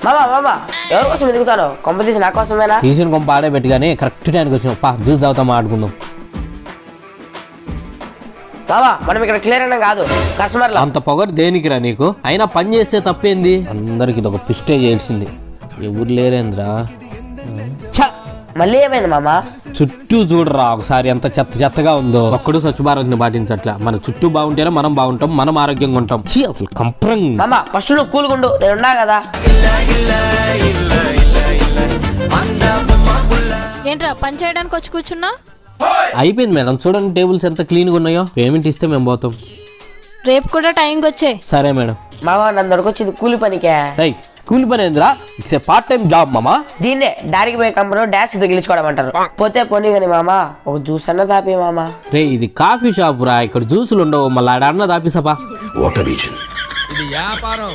మామా మామా ఎవరి కోసం ఎదుగుతాను? కొంప తీసి నా కోసమేనా? తీసిన కొంప ఆడే పెట్టి కానీ కరెక్ట్ టైంకి వచ్చినాం. పా జ్యూస్ తాగుతాం, ఆడుకుందాం. బాబా మనం ఇక్కడ క్లియర్ అయినా కాదు, కస్టమర్లు. అంత పొగరు దేనికిరా నీకు? అయినా పని చేస్తే తప్పేంది? అందరికి ఇది ఒక పిస్టే చేసింది. ఎవరు లేరేంద్రా? మళ్ళీ ఏమైంది మామా? చుట్టూ చూడరా ఒకసారి ఎంత చెత్త చెత్తగా ఉందో. ఒక్కడు స్వచ్ఛ భారత్ ని పాటించట్లా. మన చుట్టూ బాగుంటేనే మనం బాగుంటాం, మనం ఆరోగ్యంగా ఉంటాం. అసలు కంప్రం. మామా ఫస్ట్ నువ్వు కూలుకుండు, నేను ఉన్నా కదా. ఏంట్రా పని చేయడానికి వచ్చి కూర్చున్నా? అయిపోయింది మేడం, చూడండి టేబుల్స్ ఎంత క్లీన్గా ఉన్నాయో. పేమెంట్ ఇస్తే మేము పోతాం. రేపు కూడా టైంకి వచ్చే. సరే మేడం. మామా నన్ను దొరకొచ్చింది కూలి పనికే. కూలి పని ఏందిరా? It's a part time job మామా. దీన్నే డాడీకి పోయే కంపెనీ డాష్ తగిలించుకోవడం అంటారు. పోతే పోనీ కానీ మామా ఒక జ్యూస్ అన్న తాపి మామా. రే ఇది కాఫీ షాప్ రా, ఇక్కడ జ్యూసులు ఉండవు. మళ్ళీ ఆడ అన్న తాపిసపా. ఇది వ్యాపారం.